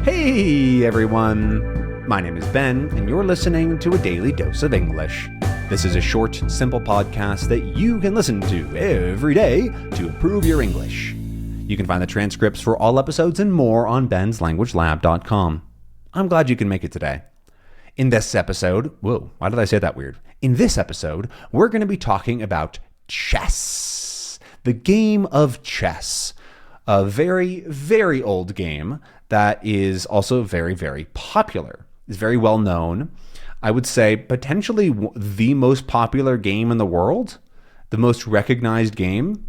Hey everyone, my name is Ben, and you're listening to a daily dose of English. This is a short, simple podcast that you can listen to every day to improve your English. You can find the transcripts for all episodes and more on benslanguagelab.com. I'm glad you can make it today. In this episode, whoa, why did I say that weird? In this episode, we're going to be talking about chess, the game of chess. A very, very old game that is also very, very popular. It's very well known. I would say potentially the most popular game in the world, the most recognized game.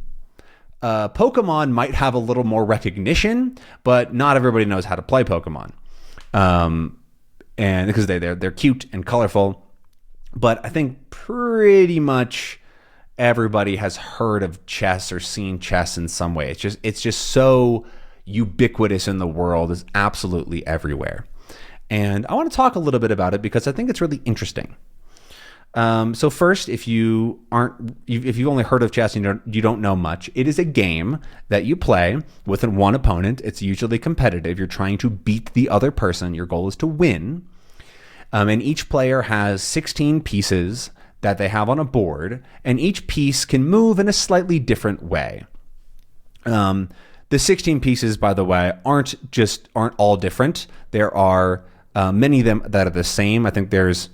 Pokemon might have a little more recognition, but not everybody knows how to play Pokemon. And because they're cute and colorful. But I think pretty much everybody has heard of chess or seen chess in some way. It's just so ubiquitous in the world. It's absolutely everywhere. And I want to talk a little bit about it because I think it's really interesting. So first, if you've only heard of chess and you don't know much, it is a game that you play with one opponent. It's usually competitive. You're trying to beat the other person. Your goal is to win. And each player has 16 pieces that they have on a board, and each piece can move in a slightly different way. The 16 pieces, by the way, aren't all different. There are many of them that are the same. I think there's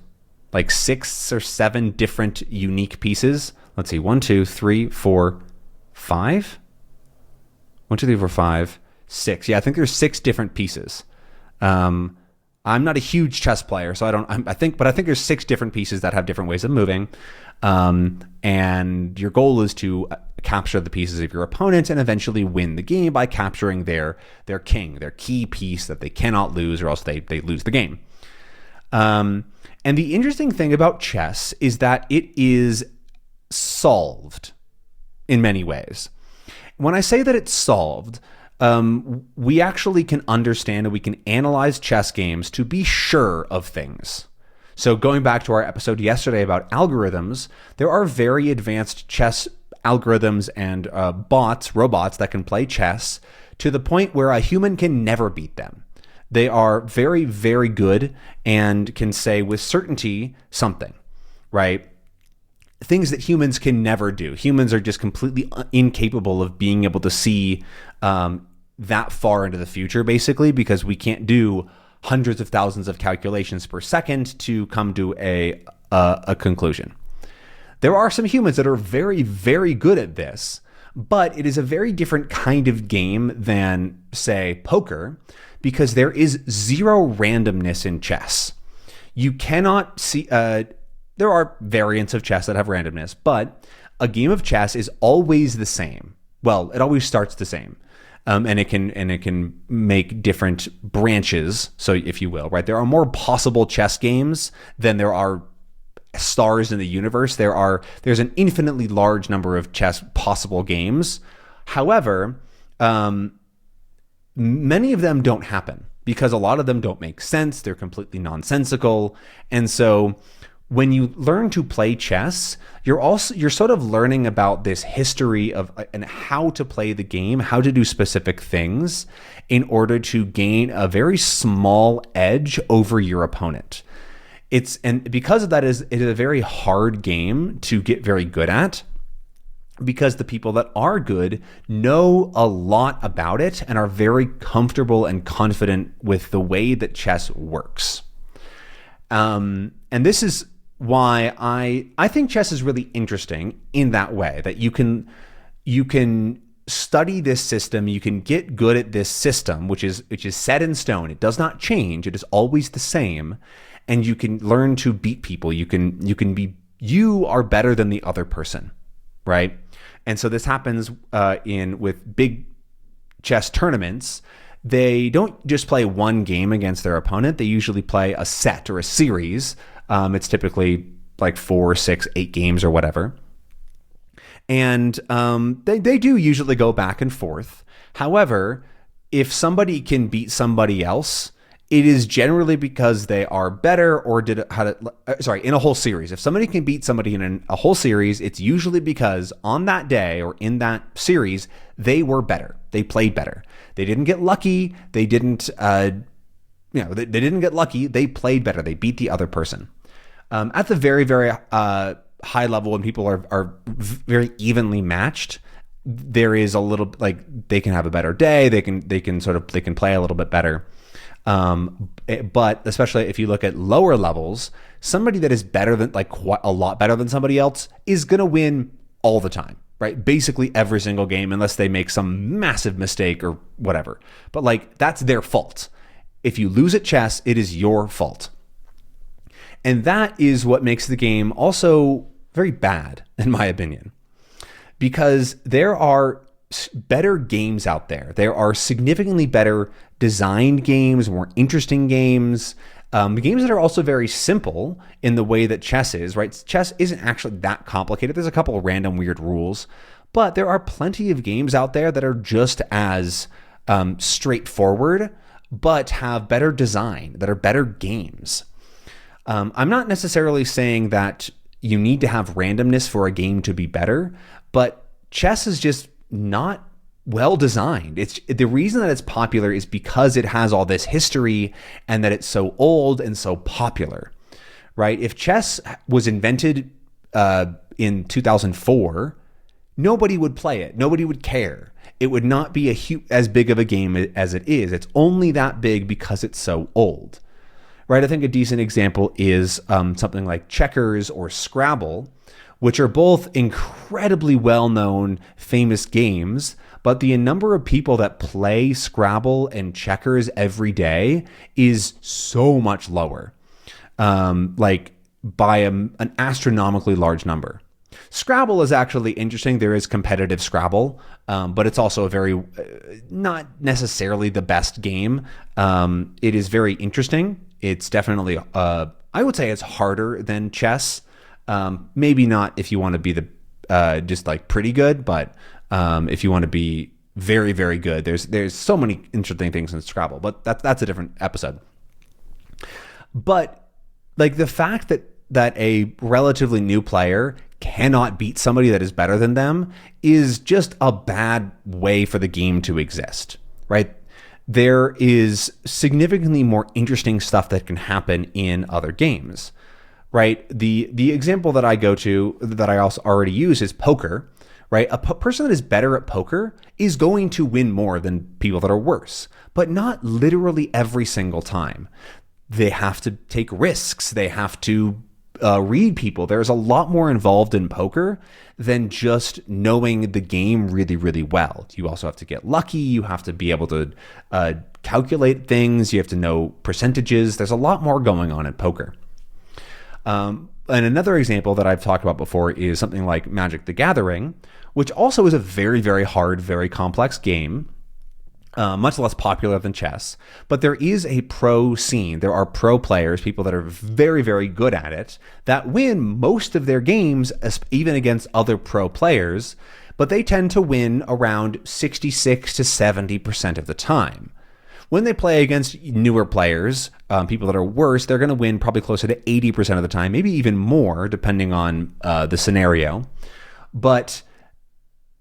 like 6 or 7 different unique pieces. Let's see, 1, 2, 3, 4, 5. 1, 2, 3, 4, 5, 6. Yeah, I think there's 6 different pieces. I'm not a huge chess player, so I think there's 6 different pieces that have different ways of moving. And your goal is to capture the pieces of your opponent and eventually win the game by capturing their king, their key piece that they cannot lose, or else they lose the game. And the interesting thing about chess is that it is solved in many ways. When I say that it's solved, we actually can understand and we can analyze chess games to be sure of things. So going back to our episode yesterday about algorithms, there are very advanced chess algorithms and robots that can play chess to the point where a human can never beat them. They are very, very good and can say with certainty something, right? Things that humans can never do. Humans are just completely incapable of being able to see that far into the future, basically, because we can't do hundreds of thousands of calculations per second to come to a conclusion. There are some humans that are very, very good at this, but it is a very different kind of game than, say, poker, because there is zero randomness in chess. You cannot see... there are variants of chess that have randomness, but a game of chess is always the same. Well, it always starts the same. And it can make different branches, so if you will, right? There are more possible chess games than there are stars in the universe. There's an infinitely large number of chess possible games. However, many of them don't happen because a lot of them don't make sense. They're completely nonsensical. And so when you learn to play chess, you're sort of learning about this history of and how to play the game, how to do specific things in order to gain a very small edge over your opponent. And because of that, it is a very hard game to get very good at, because the people that are good know a lot about it and are very comfortable and confident with the way that chess works. And this is why I think chess is really interesting in that way, that you can study this system, you can get good at this system, which is set in stone. It does not change. It is always the same, and you can learn to beat people. You are better than the other person, right? And so this happens with big chess tournaments. They don't just play one game against their opponent. They usually play a set or a series. It's typically like 4, 6, 8 games or whatever. And they do usually go back and forth. However, if somebody can beat somebody else, it is generally because they are better or in a whole series. If somebody can beat somebody in a whole series, it's usually because on that day or in that series, they were better. They played better. They didn't get lucky. They didn't they didn't get lucky. They played better. They beat the other person. At the very, very high level, when people are very evenly matched, there is a little, like, they can have a better day. They can play a little bit better. But especially if you look at lower levels, somebody that is better than, like, quite a lot better than somebody else is going to win all the time, right? Basically every single game, unless they make some massive mistake or whatever. But, like, that's their fault. If you lose at chess, it is your fault. And that is what makes the game also very bad, in my opinion, because there are better games out there. There are significantly better designed games, more interesting games, games that are also very simple in the way that chess is, right? Chess isn't actually that complicated. There's a couple of random weird rules, but there are plenty of games out there that are just as straightforward, but have better design, that are better games. I'm not necessarily saying that you need to have randomness for a game to be better, but chess is just not well designed. It's the reason that it's popular is because it has all this history and that it's so old and so popular, right? If chess was invented in 2004, nobody would play it. Nobody would care. It would not be as big of a game as it is. It's only that big because it's so old. Right, I think a decent example is something like checkers or Scrabble, which are both incredibly well-known, famous games, but the number of people that play Scrabble and checkers every day is so much lower, like by an astronomically large number. Scrabble is actually interesting. There is competitive Scrabble, but it's also a very, not necessarily the best game. It is very interesting. It's definitely, I would say it's harder than chess. Maybe not if you want to be just like pretty good, but if you want to be very, very good, there's so many interesting things in Scrabble, but that's a different episode. But like the fact that a relatively new player cannot beat somebody that is better than them is just a bad way for the game to exist, right? There is significantly more interesting stuff that can happen in other games, right? The example that I go to that I also already use is poker, right? A person that is better at poker is going to win more than people that are worse, but not literally every single time. They have to take risks. They have to read people. There's a lot more involved in poker than just knowing the game really, really well. You also have to get lucky. You have to be able to calculate things. You have to know percentages. There's a lot more going on in poker. And another example that I've talked about before is something like Magic the Gathering, which also is a very, very hard, very complex game. Much less popular than chess, but there is a pro scene. There are pro players, people that are very, very good at it, that win most of their games, even against other pro players, but they tend to win around 66 to 70% of the time. When they play against newer players, people that are worse, they're going to win probably closer to 80% of the time, maybe even more, depending on the scenario. But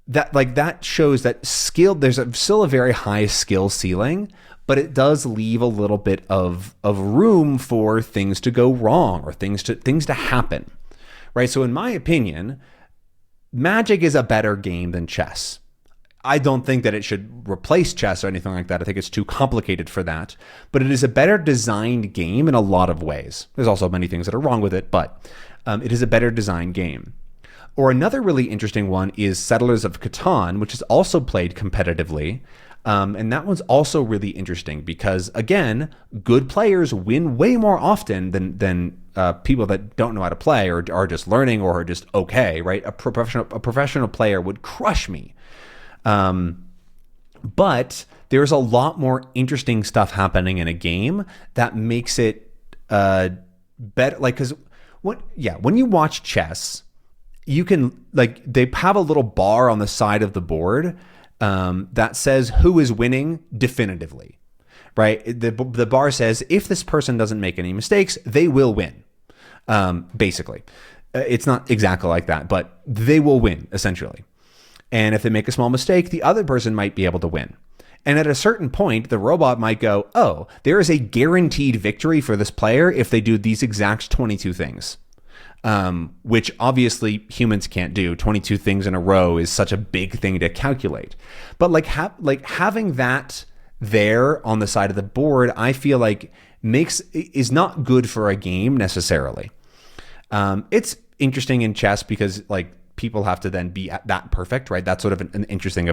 that shows that skill, there's still a very high skill ceiling, but it does leave a little bit of room for things to go wrong or things to happen, right? So in my opinion, Magic is a better game than chess. I don't think that it should replace chess or anything like that. I think it's too complicated for that, but it is a better designed game in a lot of ways. There's also many things that are wrong with it, but it is a better designed game. Or another really interesting one is Settlers of Catan, which is also played competitively. And that one's also really interesting because, again, good players win way more often than people that don't know how to play or are just learning or are just okay, right? A professional player would crush me. But there's a lot more interesting stuff happening in a game that makes it better. Like, because when you watch chess, you can, like, they have a little bar on the side of the board that says who is winning definitively, right? The bar says if this person doesn't make any mistakes, they will win. Basically, it's not exactly like that, but they will win essentially. And if they make a small mistake, the other person might be able to win. And at a certain point, the robot might go, oh, there is a guaranteed victory for this player if they do these exact 22 things. Which obviously humans can't do. 22 things in a row is such a big thing to calculate. But having that there on the side of the board, I feel like is not good for a game necessarily. It's interesting in chess because like people have to then be that perfect, right? That's sort of an interesting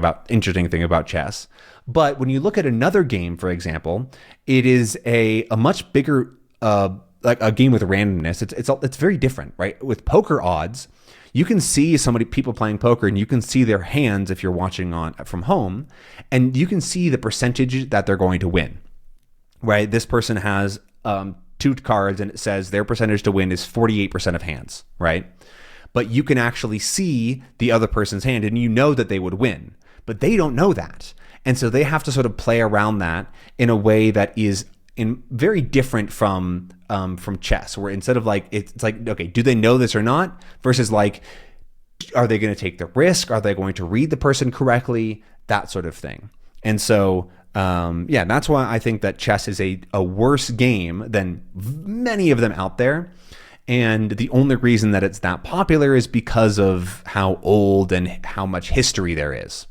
thing about chess. But when you look at another game, for example, it is a much bigger like a game with randomness. It's very different, right? With poker odds, you can see people playing poker, and you can see their hands if you're watching from home, and you can see the percentage that they're going to win. Right? This person has 2 cards, and it says their percentage to win is 48% of hands, right? But you can actually see the other person's hand, and you know that they would win, but they don't know that, and so they have to sort of play around that in a way that is very different from chess, where instead of like it's like, okay, do they know this or not, versus like, are they going to take the risk? Are they going to read the person correctly? That sort of thing. And so that's why I think that chess is a worse game than many of them out there. And the only reason that it's that popular is because of how old and how much history there is.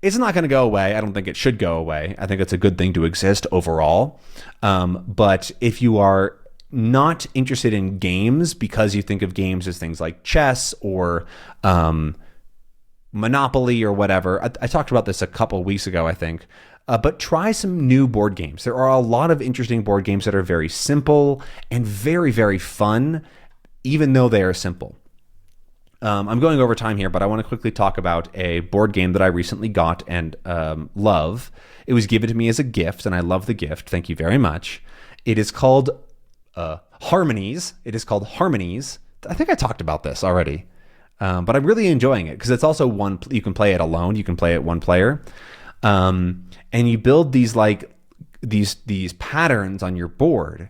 It's not going to go away. I don't think it should go away. I think it's a good thing to exist overall. But if you are not interested in games because you think of games as things like chess or Monopoly or whatever, I talked about this a couple weeks ago, I think. But try some new board games. There are a lot of interesting board games that are very simple and very, very fun, even though they are simple. I'm going over time here, but I want to quickly talk about a board game that I recently got and love. It was given to me as a gift, and I love the gift. Thank you very much. It is called Harmonies. It is called Harmonies. I think I talked about this already, but I'm really enjoying it because it's also you can play it alone. You can play it one player, and you build these these patterns on your board.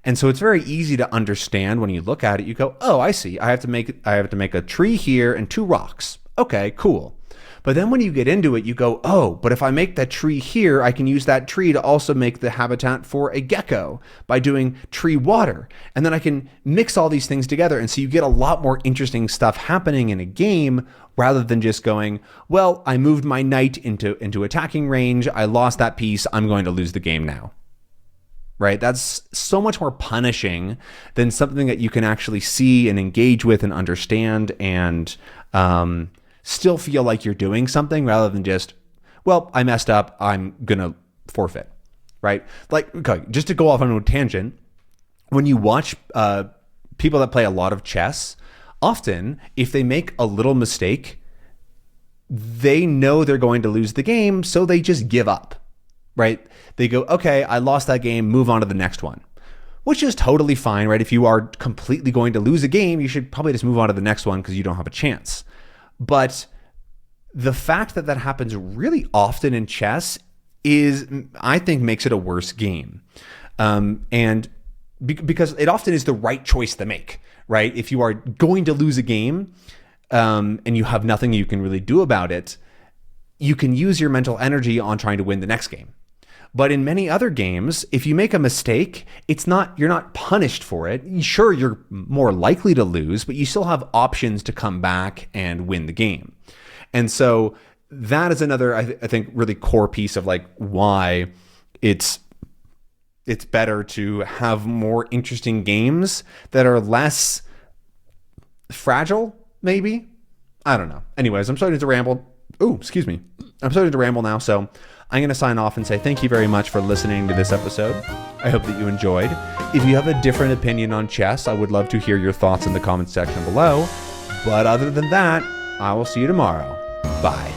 And so it's very easy to understand when you look at it. You go, oh, I see. I have to make a tree here and 2 rocks. Okay, cool. But then when you get into it, you go, oh, but if I make that tree here, I can use that tree to also make the habitat for a gecko by doing tree water. And then I can mix all these things together. And so you get a lot more interesting stuff happening in a game rather than just going, well, I moved my knight into attacking range. I lost that piece. I'm going to lose the game now. Right? That's so much more punishing than something that you can actually see and engage with and understand and still feel like you're doing something rather than just, well, I messed up, I'm going to forfeit. Right? Like, okay, just to go off on a tangent, when you watch people that play a lot of chess, often if they make a little mistake, they know they're going to lose the game, so they just give up. Right? They go, okay, I lost that game, move on to the next one, which is totally fine, right? If you are completely going to lose a game, you should probably just move on to the next one because you don't have a chance. But the fact that happens really often in chess I think, makes it a worse game. And because it often is the right choice to make, right? If you are going to lose a game and you have nothing you can really do about it, you can use your mental energy on trying to win the next game. But in many other games, if you make a mistake, you're not punished for it. Sure, you're more likely to lose, but you still have options to come back and win the game. And so that is another, I think, really core piece of like why it's better to have more interesting games that are less fragile, maybe. I don't know. Anyways, I'm starting to ramble. Oh, excuse me. I'm starting to ramble now, so I'm going to sign off and say thank you very much for listening to this episode. I hope that you enjoyed. If you have a different opinion on chess, I would love to hear your thoughts in the comments section below. But other than that, I will see you tomorrow. Bye.